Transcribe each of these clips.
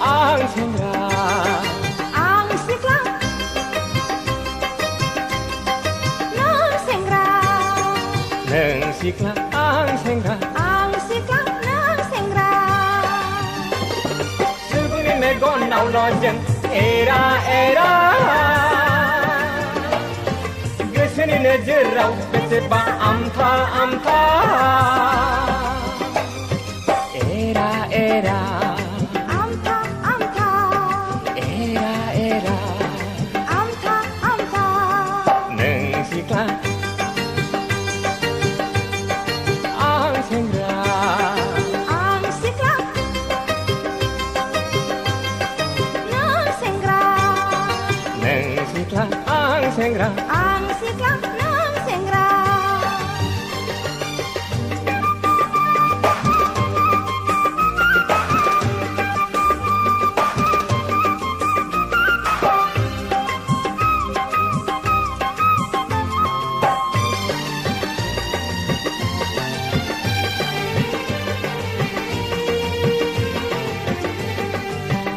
ang sengra ang sikla nang sengra neng sikla ang sengra nang sengra suguni me gon nau lo jeng era geseni ne jerau bete ba amta era amta era amta neng sikla ang sengra ang sikla nang sengra neng sikla ang sengra ang sikla nang sengra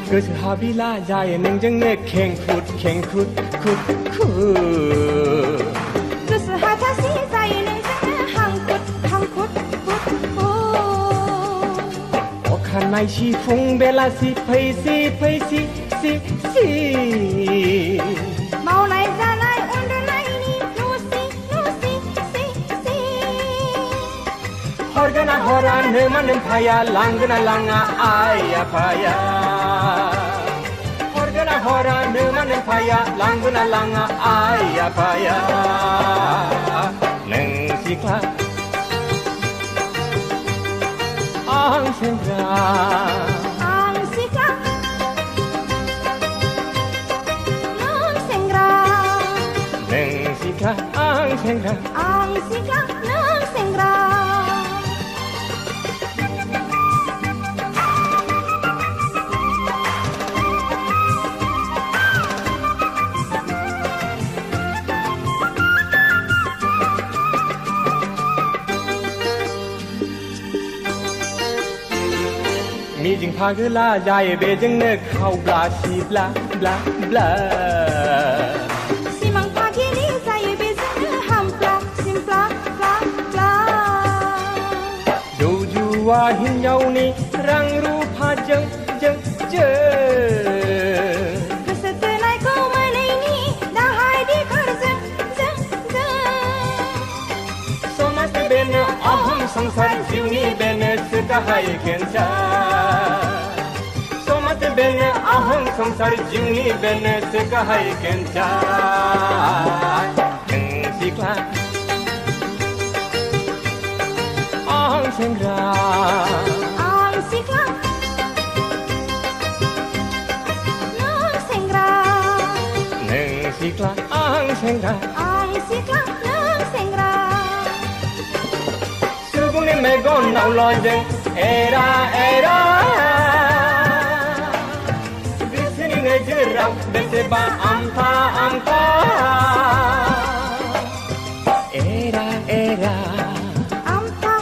गोसो हाबिला जायो नोंजोंनो खेंखुद गोसो हाथासि जायो नोंजोंनो हांखुद अखानाय सिफुं बेलासि फैसि मावनाय जानाय उन्दुनायनि नुसि हरगोना हरा नोमा नोमफाया लांगोना लाङा आइ आफाया हरगोना हरा नोमा नोमफाया लांगोना लाङा आइ आफाया नों सिख्ला आं सेंग्रा ang sikla nang sengra नों सिख्ला आं सेंग्रा ang sikla nang sengra मिजिं फागोला जायो बेजोंनो खावब्ला सिब्ला ब्ला सिमां फागिलि जायो बेजोंनो हामफ्ला सिमफ्ला फ्ला जौ जुवा हिन्जावनि रां रुफाजों गोसो थोनायखौ मोनैनि दाहाय दिखरजों समाज बेनो अहम संसार जिउनि बेनोसो गाहाय केन्सार समाज बेनो अहम संसार जिउनि बेनोसो गाहाय केन्सार नों सिख्ला आं सेंग्रा ang sikla nang sengra नों सिख्ला आं सेंग्रा ang sikla nang sengra सुबुंनि मेगनाव लजों एरा गोसोनि नोजोराव बेसेबा आमथा एरा amta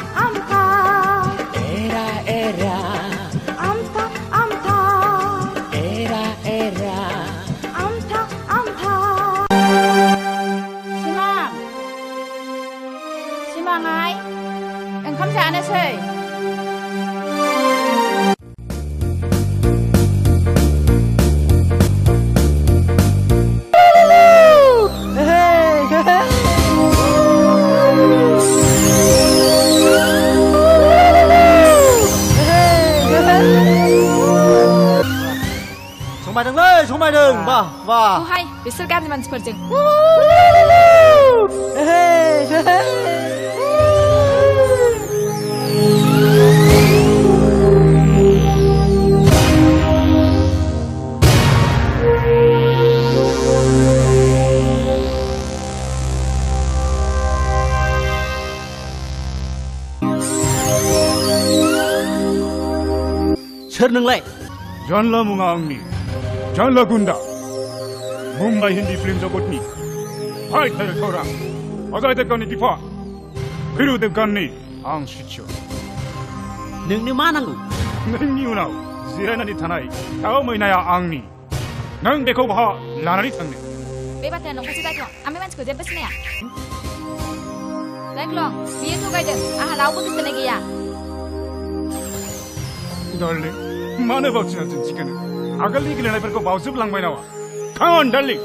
एरा amta एरा amta सिमाङाय ओंखाम जानोसै 정말등 와 हाय बिसोर गाज्रि मानसिफोरजों सोर नोंलाय जानला मुङा आंनि जानला गुन्दा मुम्बाइ हिन्दी फिल्म जगतनि फाइटार खौरां अजय देवगाननि बिफा भिरु देवगाननि आं शिष्य नोंनो मा नांगौ नोंनि उनाव जिरायनानै थानाय दाउ मैनाया आंनि नों बेखौ बहा लानानै थांनो बे बाथ्राया नंखायसो दायख्लं आमि मानसिखौ जेबो सिनाया दायख्लं बियो थगायदों आंहा रावबो गोसोनाय गैया डार्लिं मानो बावथिना दिन्थिगोन आगोलनि गेलेनायफोरखौ बावजोबलांबाय नामा Come on, darling.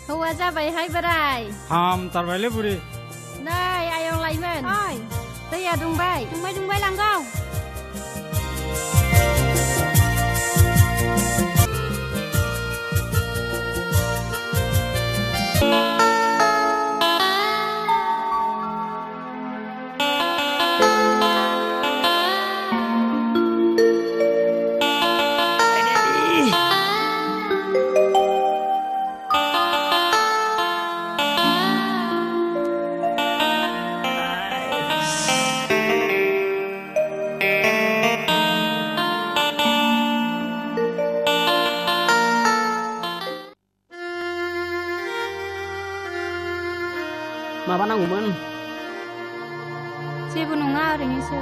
हौवा जाबायहाय बोराय हामथारबायलै बुरि नै आयं लाइमोन ओइ दैया दुंबाय दुंबाय लांगाव माबा नांगौमोन जेबो नङा ओरैनोसो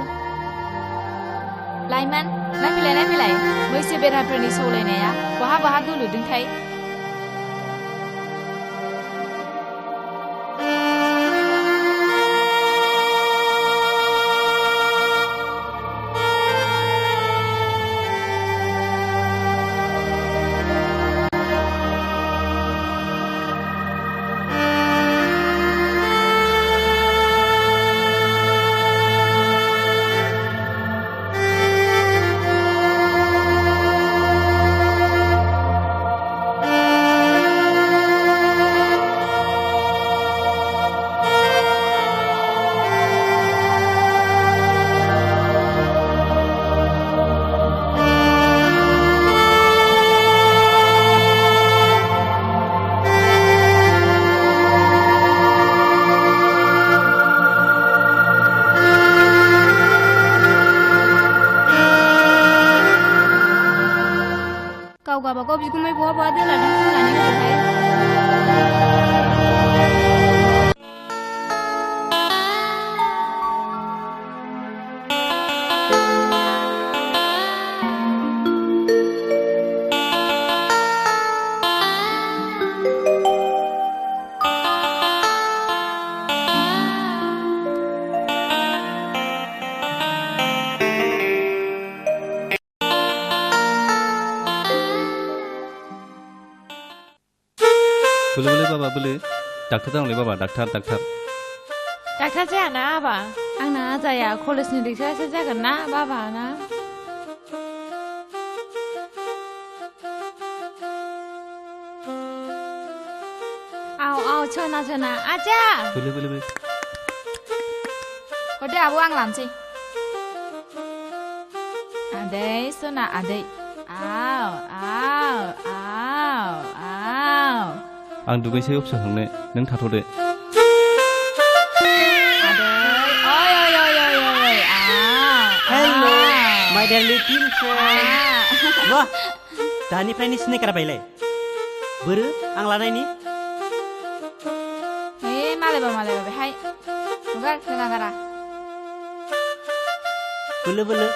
लाइमोन नायफैलाय मैसो बेराफोरनि सौलायनाया बहा बहा दुलुदोंथाय गावगाबागाव बिगुमै बहा बहा दोलादों होननानै होदोंहाय बोलो बाबा बोलो डाक्टार जानांगौलै बाबा डाक्टार डाक्टार जायाना आबा आंना जाया कलेजनि लेक्सारारसो जागोन ना बाबा ना आव सोना आजा बोलो हरदो आब' आं लानोसै आदै सना आदै आव आं दुगैसै अफिसाव थांनो नों थाथ'दो Hello my dear little friend wah दानिफ्रायनो सिनायगारबायलाय बोरो आं लानायनि हे मालायबा बेहाय हगार रोङा गारा बोलो बोलो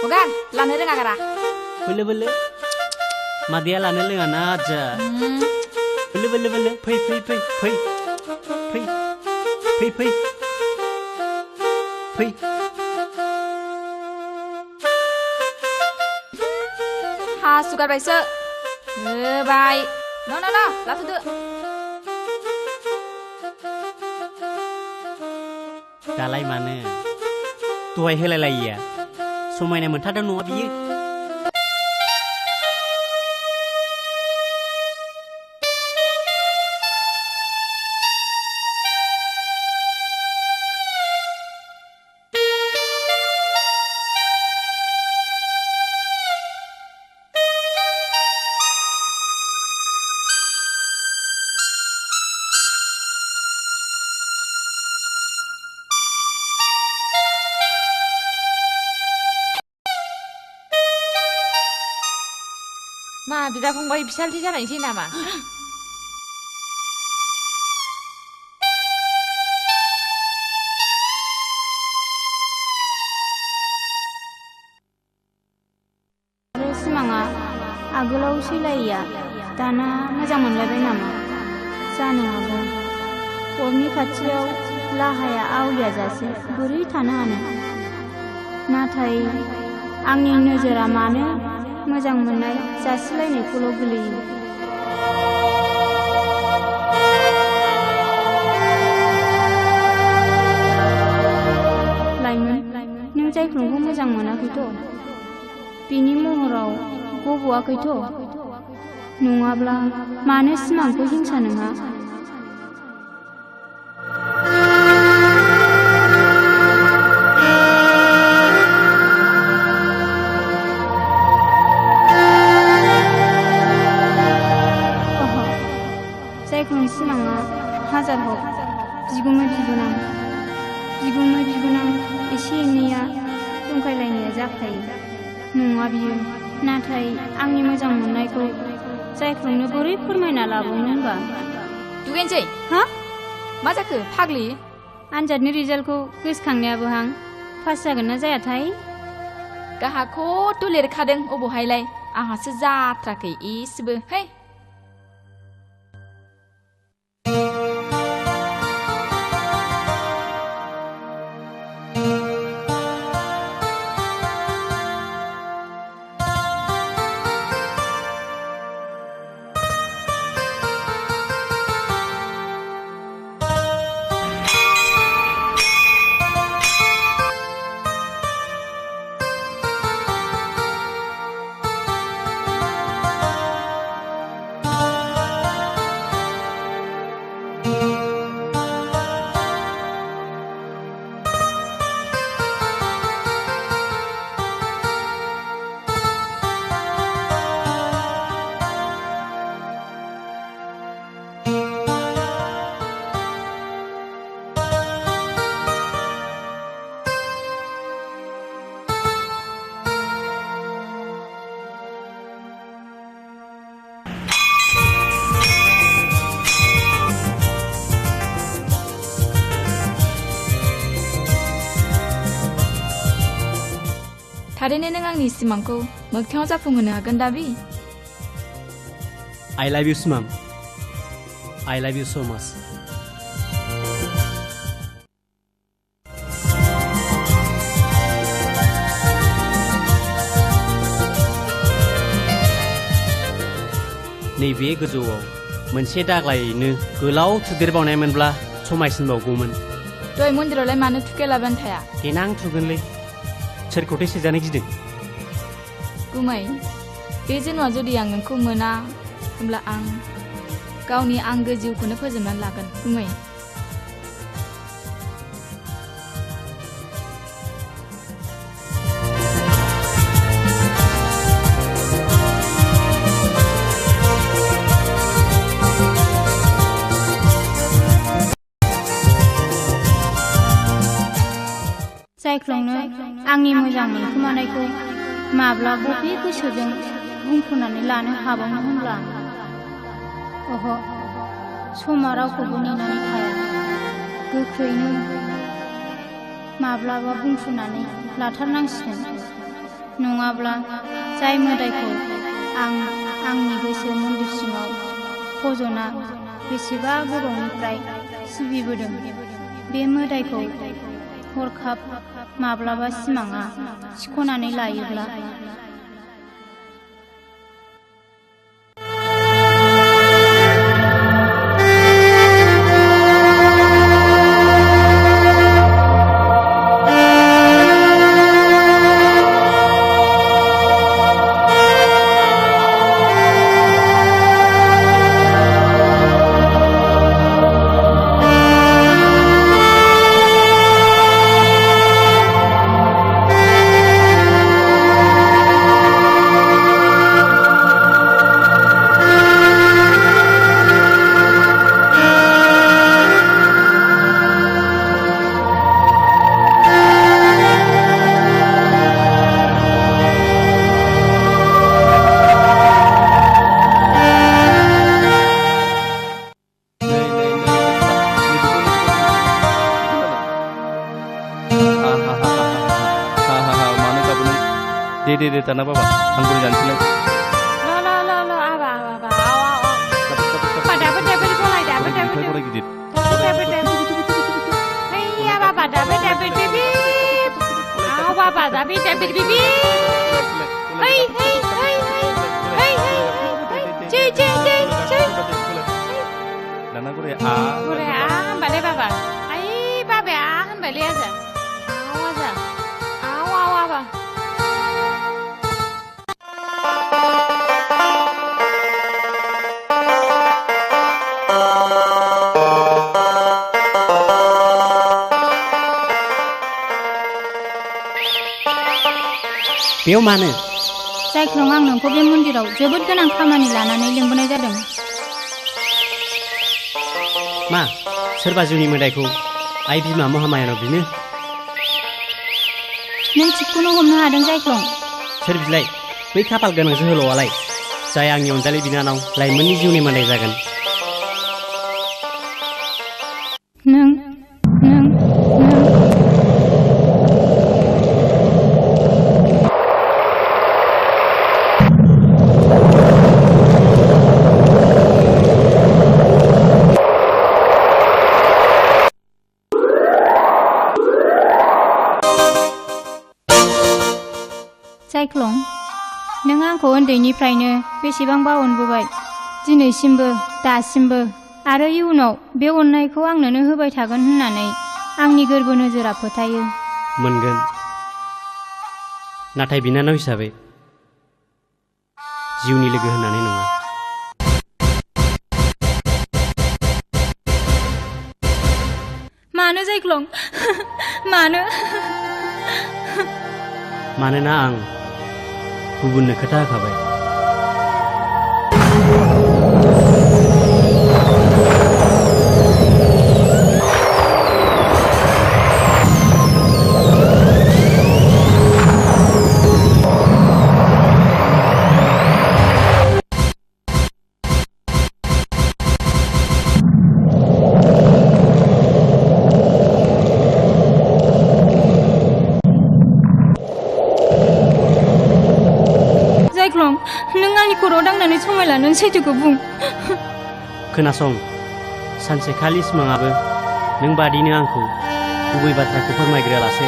हगार लानो रोङा गारा बोलो बोलो मादैया लानो रोङा ना आजा बोलो बोलो बोलो फै फै फै फै फै फै फै फै हासुगारबायसो होबाय न लाथ'दो दालाय मानो दहाय होलायलायिया समायना मोनथारदों नङा बियो मा बिदा फंबाय बिसालथि जानायसै नामा आरो सिमाङा आगोलाव सैलायिया दाना मोजां मोनलायबाय नामा जानो हागौ अरनि खाथियाव लाहाया आवलिया जासे बोरै थानो हानो नाथाय आंनि नोजोरा मानो मोजां मोननाय जासिलायनायखौल' गोलैयो लाइमोन नों जायख्लंखौ मोजां मोनाखैथ' बिनि महराव गब'आखैथ' नङाब्ला मानो सिमांखौ हिंसा नङा सिमाङा हाजार हक बिगुमै बिबोनां एसे एनैया जंखायलायनाया जाखायो नङा बियो नाथाय आंनि मोजां मोननायखौ जायख्लंनो बोरै फोरमायना लाबावनो होनबा दुगैनोसै हा मा जाखो फाग्लि आनजादनि रिजाल्टखौ गोसोखांनायाबो हां पास जागोन ना जायाथाय गाहाखौथ' लिरखादों अबहायलाय आंहासो जाथ्राखै इसेबो है थारैनो नों आंनि सिमांखौ मोगथाङाव जाफुंहोनो हागोन दाबि I love you सिमां I love you so much नैबे गोजौआव मोनसे दाग्लायैनो गोलाव थुदेरबावनायमोनब्ला समायसिनबावगौमोन दहाय मन्दिरावलाय मानो थुखेलाबानो थाया देनां थुगोनलै सोरखौथो सेजानो गिदों गुमै बे जेन'आ जुदि आं नोंखौ मोना होमब्ला आं गावनि आंगो जिउखौनो फोजोबनानै लागोन गुमै जायख्लंनो आंनि मोजां मोनखोमानायखौ माब्ला बबे गोसोजों बुंफोरनानै लानो हाबावनो होनब्ला अह समा रावखौबो नेनानै थाया गोख्रैनो माब्लाबा बुंफुनानै लाथारनांसिगोन नङाब्ला जाय मोदायखौ आं आंनि गोसो मन्दिर सिङाव फज'ना बेसेबा गोबावनिफ्राय सिबिबोदों बे मोदायखौ हरखाब माब्लाबा सिमाङा सिख'नानै लायोब्ला दे दाना बाबा आं बोरै जानोसैलाय Lo, aba. Dapat gulai, dapat. गराय गिदिर Dapat. Iya, Baba, dapat, baby. Aw, Baba, dapat, baby. Hey. Cuy. दाना गराया Gulai hambale, Baba. Ay, Baba, hambale aja. Aw, Baba. बेयाव मानो जायख्लं आं नोंखौ बे मन्दिराव जोबोद गोनां खामानि लानानै लिंबोनाय जादों मा सोरबा जिउनि मोदायखौ आइ बिमा महामायानाव बिनो नों थिगखौनो हमनो हादों जायख्लं सोर बिलाय बै खाफाल गोनां जोहोलावालाय जाय आंनि अनजालि बिनानाव लाइमोननि जिउनि मोदाय जागोन नों जायख्लं नों आंखौ उन्दैनिफ्रायनो बेसेबांबा अनबोबाय दिनैसिमबो दासिमबो आरो इयुनाव बे अननायखौ आंनोनो होबाय थागोन होननानै आंनि गोरबो नोजोरा फोथायो मोनगोन नाथाय बिनानाव हिसाबै जिउनि लोगो होननानै नङा मानो जायख्लं मानो मानोना आं गुबुननो खोथा होखाबाय नों आंनि खर'आव दांनानै समायला नों सैथोखौ बुं खोनासं सानसेखालि सिमाङाबो नों बादिनो आंखौ गुबै बाथ्राखौ फोरमायग्रोआलासे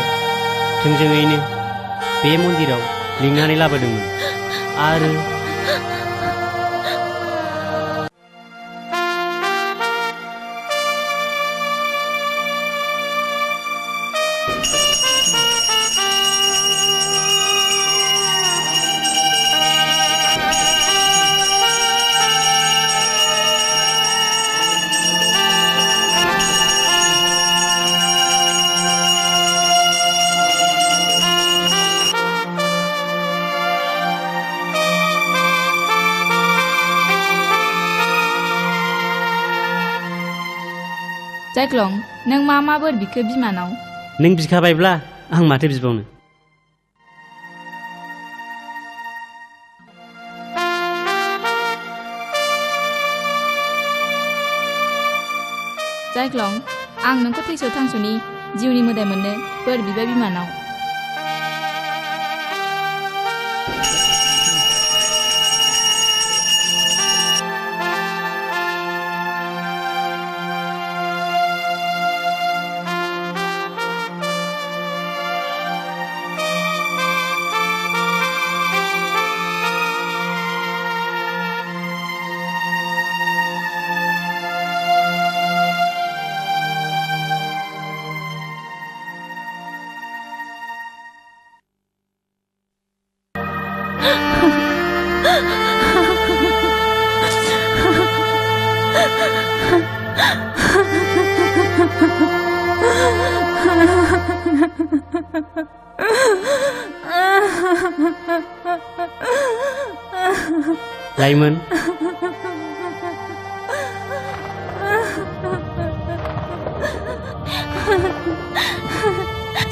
थोंजोङैनो बे मन्दिराव लिंनानै लाबोदोंमोन आरो जायख्लं नों मा बोर बिखो बिमानाव नों बिखाबायब्ला आं माथो बिबावनो जायख्लं आं नोंखौ थैस' थांस'नि जिउनि मोदाय मोननो बोर बिबाय बिमानाव लाइमोन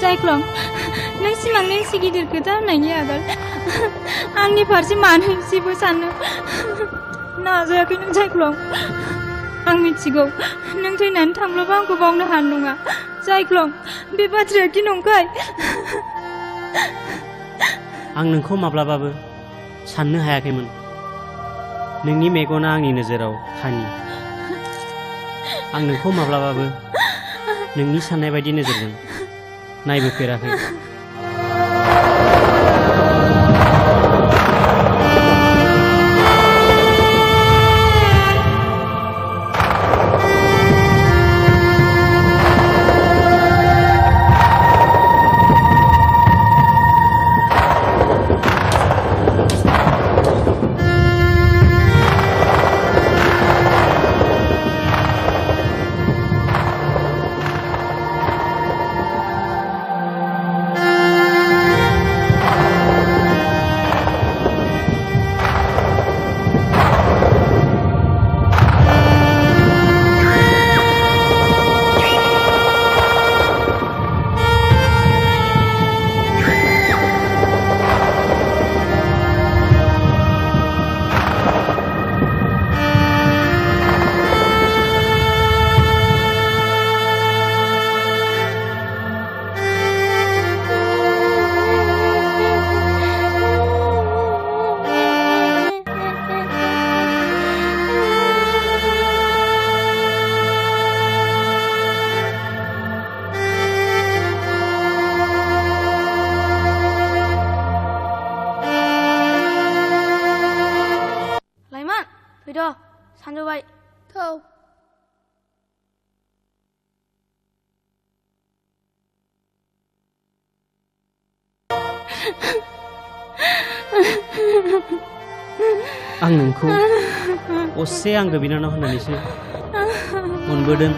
जायख्लं नों सिमांनि एसे गिदिर खोथा होननायनि आगोल आंनि फारसे मानो एसेबो साननो नाजायाखै नों जायख्लं आं मिथिगौ नों थैनानै थांब्लाबो आंखौ बावनो हानाय नङा जायख्लं बे बाथ्राया कि नंखाय आं नोंखौ माब्लाबाबो साननो हायाखैमोन नोंनि मेगना आंनि नोजोराव खानि आं नोंखौ माब्लाबाबो नोंनि साननाय बायदि नोजोरजों नायबोफेराखै फैद' सानजौबाय थौ आं नोंखौ असे आंगो बिनानाव होननानैसो अनबोदों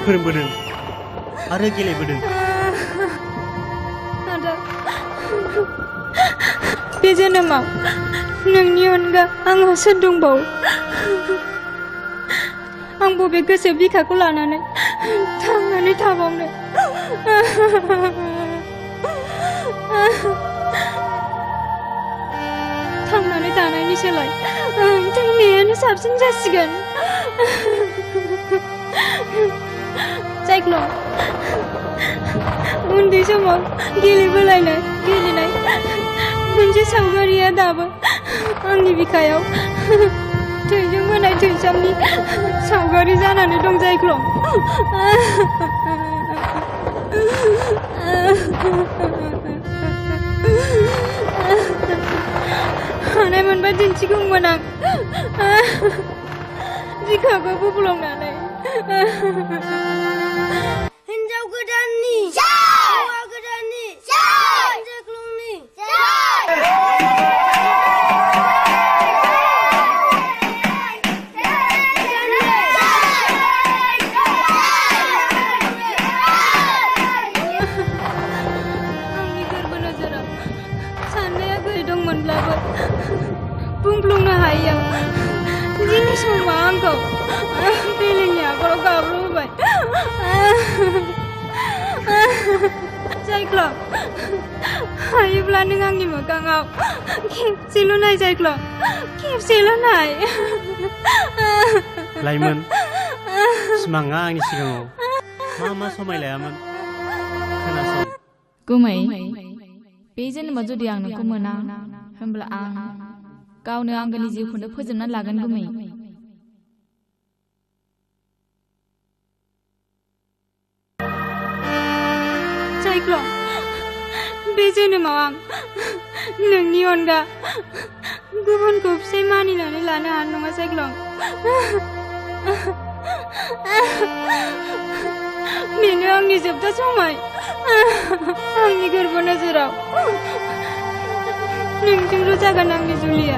फोरोंबोदों आरो गेलेबोदों बे जोनोमाव नोंनि अनगा आंहा सोर दंबावो आं बबे गोसो बिखाखौ लानानै थांनानै थाबावनो थांनानै थानायनि सोलाय थैनायानो साबसिन जासिगोन जायख्लं उन्दै समाव गेलेनाय मोनसे सावगारिया दाबो आंनि बिखायाव थैजों होनाय थैसामनि सावगारि जानानै दं जायख्लं हानाय मोनबा दिन्थिगौमोन आं बिखाखौ बुग्लंनानै हिन्जाव गोदाननि हौवा गोदाननि जायख्लंनि आंनि गोरबो नोजोराव साननाया गोदै दंमोनब्लाबो बुंफ्लुंनो हायैयाव दिनै समा आंखौ बेलेगनि आखराव गाब्र'होबाय जायख्लं हायोब्ला नों आंनि मोखाङाव खेबसेल' नाय जायख्लं खेबसेल' नाय लाइमोन सिमाङा आंनि सिगाङाव मा समायलायामोन खोनासं गुमै बे जेनेबा जुदि आं नोंखौ मोना होमब्ला आं गावनो आंगोनि जिउखौनो फोजोबनानै लागोन गुमै जायख्लं बे जोनोमाव आं नोंनि अनगा गुबुनखौ फिसाय मानिनानै लानो हानाय नङा जायख्लं बेनो आंनि जोबथा समाय आंनि गोरबो नोजोराव नोंजोंल' जागोन आंनि जुलिया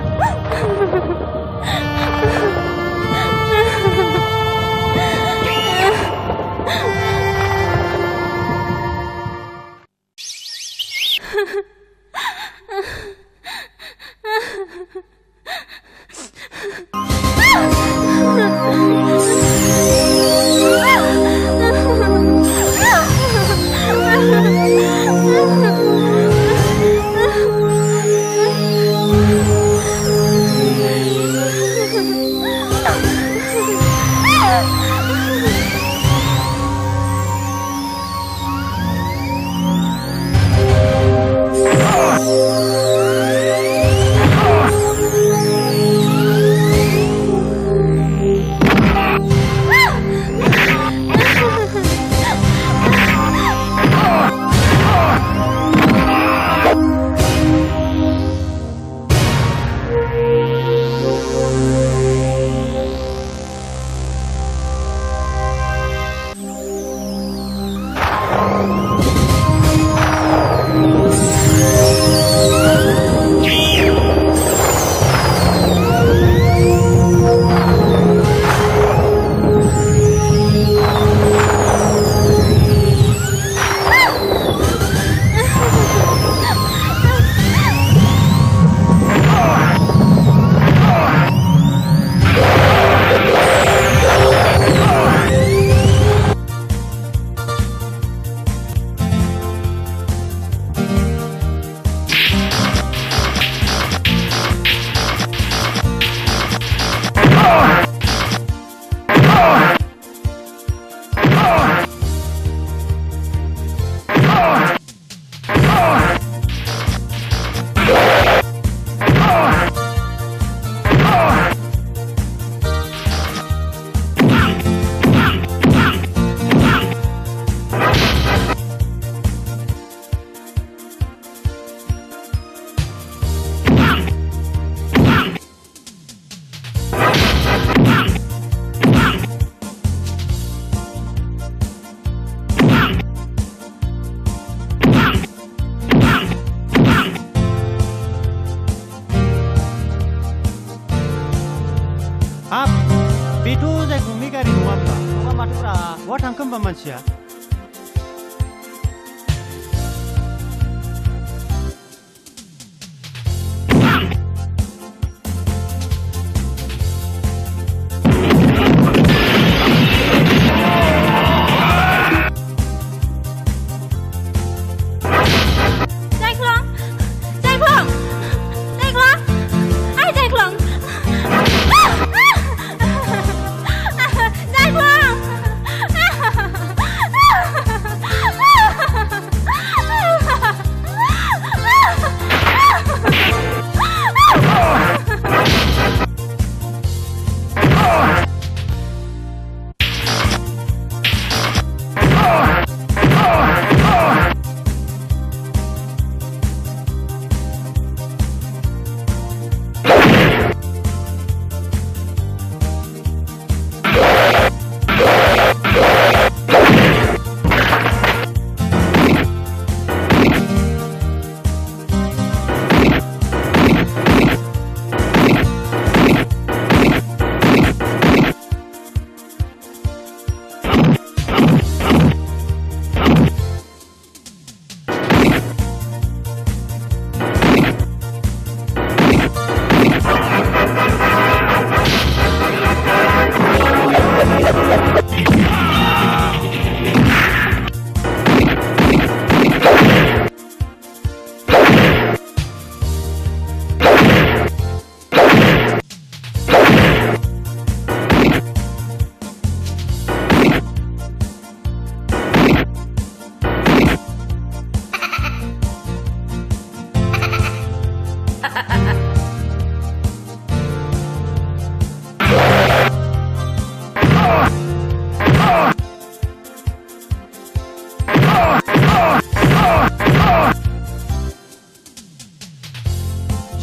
बेथ' जायख्लंनि गारि नङा होमबा नङा माथोब्रा बहा थांखो होमबा मानसिया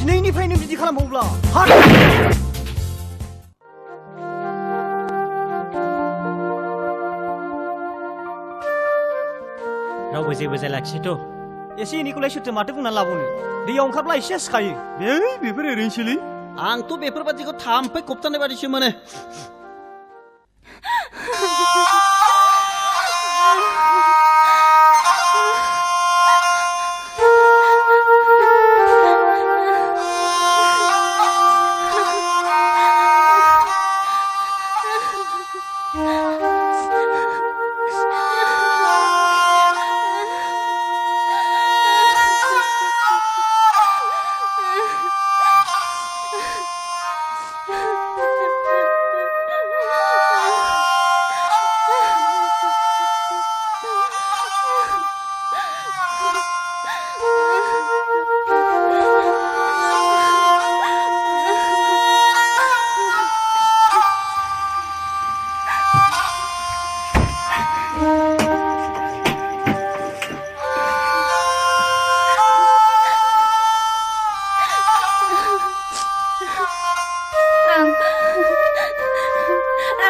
दिनैनिफ्रायनो बिदि खालामबावब्ला हाट रावबो जेबो जायाखिसैथ' एसे एनैखौलाय सोरथो माथो बुंना लाबावनो दैयाव ओंखारब्ला एसे सिखायो बेफोर ओरैनोसोलै आंथ' बेफोरबादिखौ थाम्फै खबथानाय बादिसो मोनो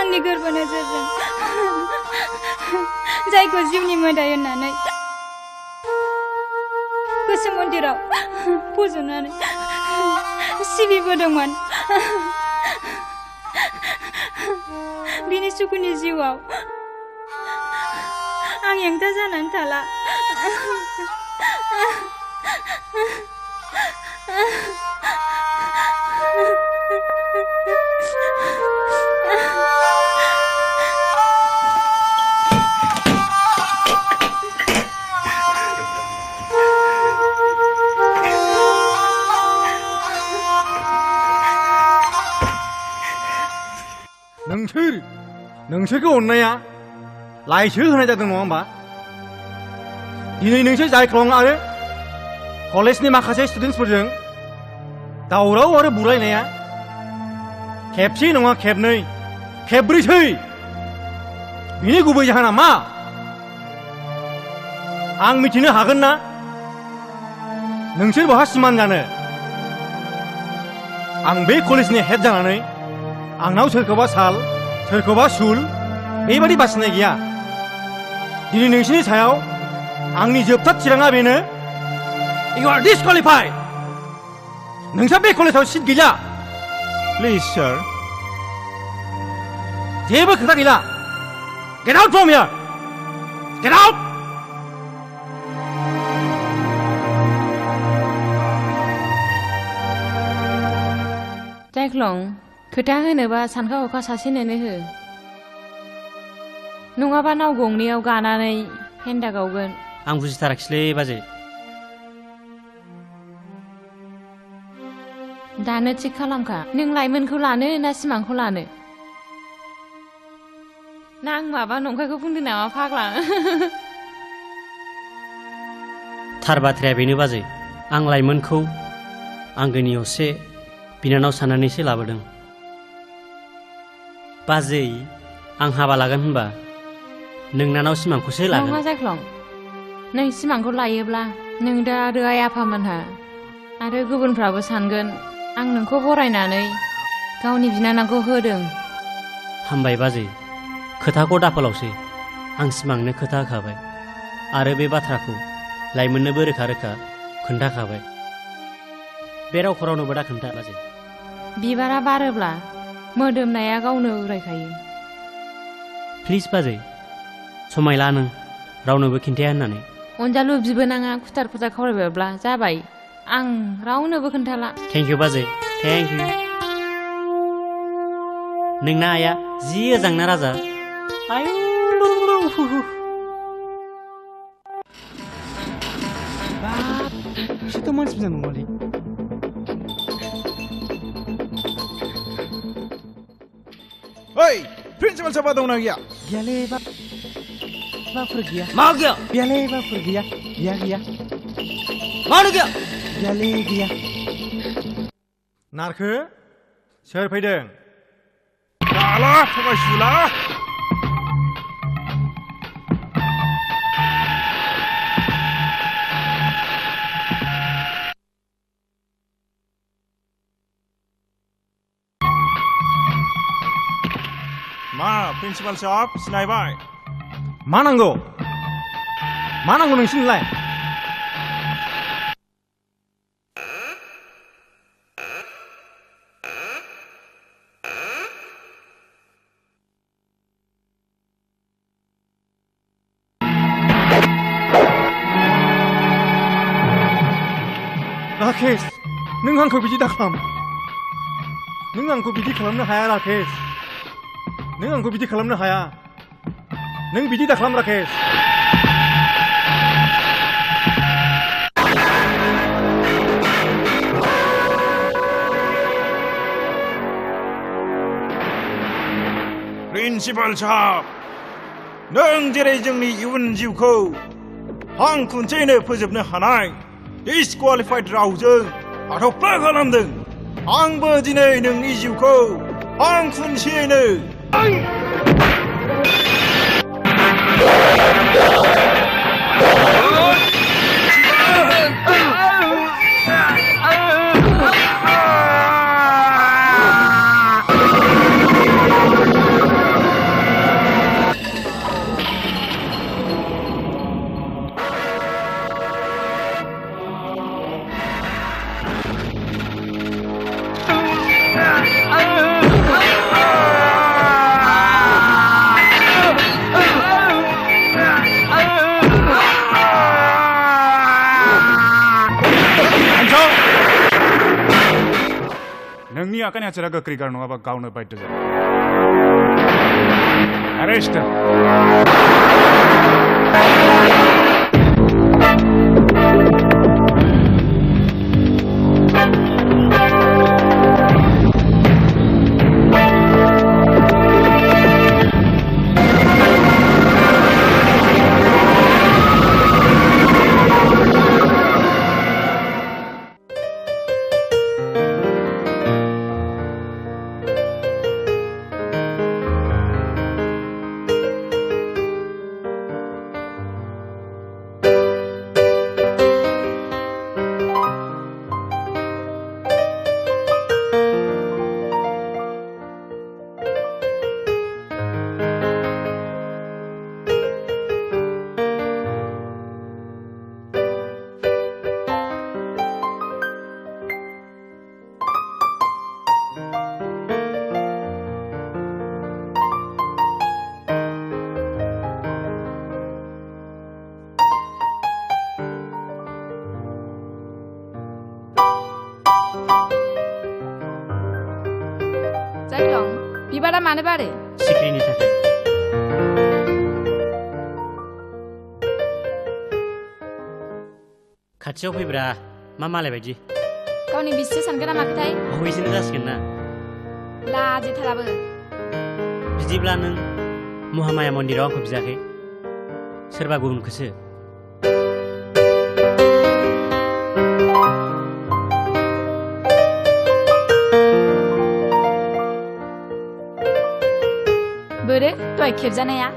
आंनि गोरबो नोजोरजों जायखौ जिउनि मोदाय होननानै गोसो मन्दिराव फज'नानै सिबिबोदोंमोन बिनि सुखुनि जिउआव आं हेंथा जानानै थाला नोंसोरखौ अननाया लाइसो होनाय जादों नङा होमबा दिनै नोंसोर जायख्लं आरो कलेजनि माखासे स्टुडेन्टसफोरजों दावराव आरो बुलायनाया खेबसे नङा खेबनै खेबब्रैसै बिनि गुबै जाहोना मा आं मिथिनो हागोन ना नोंसोर बहा सिमान जानो आं बे कलेजनि हेड जानानै आंनाव सोरखौबा साल सोरखौबा सुल बेबादि बासिनाय गैया दिनै नोंसिनि सायाव आंनि जोबथा थिराङा बेनो इउ आर डिसक्वालिफाइड नोंसा बे कलेजाव सिट गैला प्लिज सार जेबो खोथा गैला get out from here get out जायख्लं खोथा होनोबा सानखा हखा सासेनोनो हो नङाबा नाव गंनैयाव गानानै फेन्दा गावगोन आं बुजिथाराखिसैलै बाजै दानो थिग खालामखा नों लाइमोनखौ लानो ना सिमांखौ लानो ना आं माबा नंखायखौ बुंदों नामा फाग्ला थार बाथ्राया बेनो बाजै आं लाइमोनखौ आंगोनि असे बिनानाव साननानैसो लाबोदों बाजै आं हाबा लागोन होनबा नोंनानाव सिमांखौसो लागोन नङा जायख्लं नों सिमांखौ लायोब्ला नों दा आरो आइ आफामोनहा आरो गुबुनफ्राबो सानगोन आं नोंखौ बरायनानै गावनि बिनानावखौ होदों हामबाय बाजै खोथाखौ दाफोलावसै आं सिमांनो खोथा होखाबाय आरो बे बाथ्राखौ लाइमोननोबो रोखा रोखा खोन्थाखाबाय बे रावखौ रावनोबो दा खोन्था बाजै बिबारा बारोब्ला मोदोमनाया गावनो उरायखायो प्लिज बाजै समाय ला नों रावनोबो खिन्थाया होननानै अनजालु बिबोनाङा खुथार खुथार खावलायबायब्ला जाबाय आं रावनोबो खोन्थाला थेंक इउ बाजै थेंक इउ नोंना आइया जि मोजांना राजा आयु बिसोरथ' मानसि मोजां नङालै ओइ प्रिन्सिपाल साफा दंना गैया गैयालै बाफोर गैया मा गैया गैयालै बाफोर गैया गैया गैया मानो गैया गैयालै गैया नारखो सोर फैदों दाला थगायसुला मा प्रिन्सिपाल साहब सिनायबाय मा नांगौ मा नांगौ नोंसिनोलाय राकेश नों आंखौ बिदि दाखालाम नों आंखौ बिदि खालामनो हाया राकेश नों आंखौ बिदि खालामनो हाया नों बिदि दाखालाम राकेश प्रिन्सिपाल साहब नों जेरै जोंनि इयुन जिउखौ हां खुन्थेनो फोजोबनो हानाय डिसक्वालिफाइड रावजों हाथफ्ला खालामदों आंबो दिनै नोंनि जिउखौ हां खुन्थेनो नोंनि आखाइनि हाथियारा गोख्रैगार नङाबा गावनो बाध्य जागोन Arrest him. बिबारा मानो बारो सिख्रिनि थाखाय खाथियाव फैब्रा मा मालाय बायदि गावनि बिसिसो सानगोन ना माखोथाय बावैसोनो जासिगोन ना लाजिथाराबो बिदिब्ला नों महामाया मन्दिराव आंखौ बियाखै सोरबा गुबुनखौसो बोरो दहाय खेबजानाया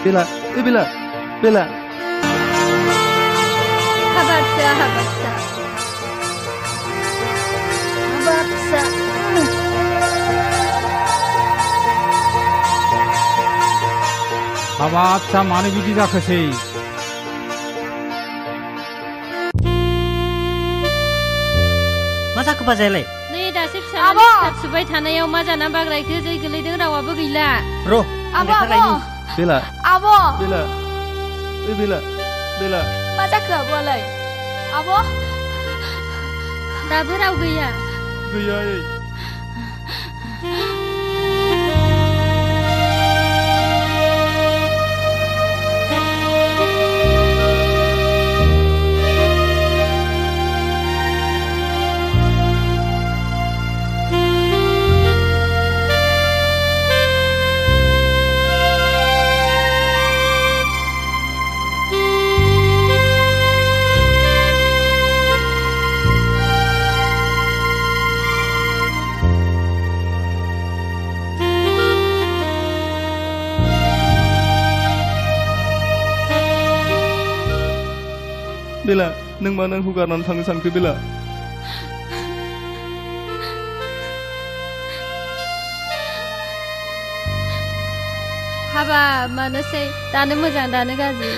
बेला ए बेला बेला Habat sa, habat sa. Habat sa. हाबाब सा मानो बिदि जाखोसै मा जाखो बाजायालाय नै दासो फिसालानि फिथा सुबाय थानायाव मा जाना बाग्रायखो जै गोलैदों रावाबो गैला र' आं लेखा लायनि बेला Abo, बेला ए बेला बेला मा जाखो आब'आलाय आब' दाबो राव गैया गैया ए बेला नों मानो आंखौ गारनानै थांनो सानखो बेला हाबा मानोसै दानो मोजां दानो गाज्रि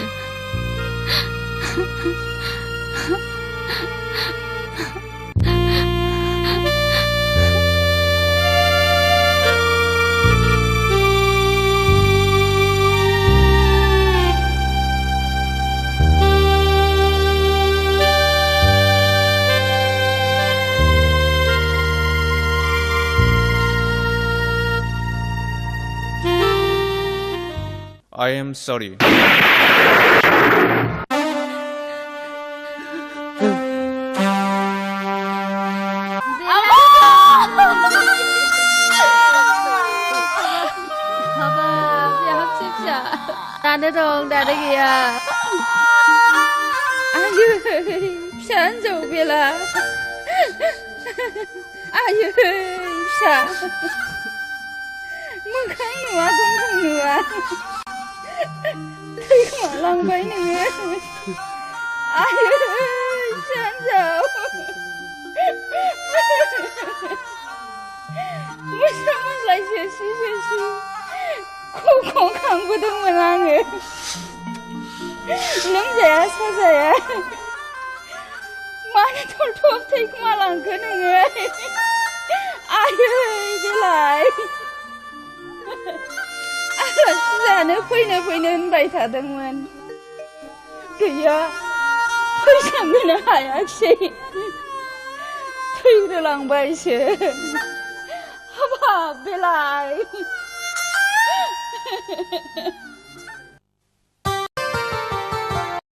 I am sorry. हाबाब बिहाव फिसा दानो दं दानो गैया आयै फिसा हिन्जाव बेला आयै फिसा मोखां नुवा गन्थं नुवा थैखोमालांबाय नोङो आयै फिसा हिन्जाव मोसा मोस्लाय सोसि सोसि ख'खौ खांबोदोंमोन आङो लोमजाया साजाया मानो थलथब थैखोमालांखो नोङो आयै बेलाय आलासि जानो फैनो होनबाय थादोंमोन गैया फैसांनो हायाखिसै थैग्रोलांबायसो हाबाब बेलाय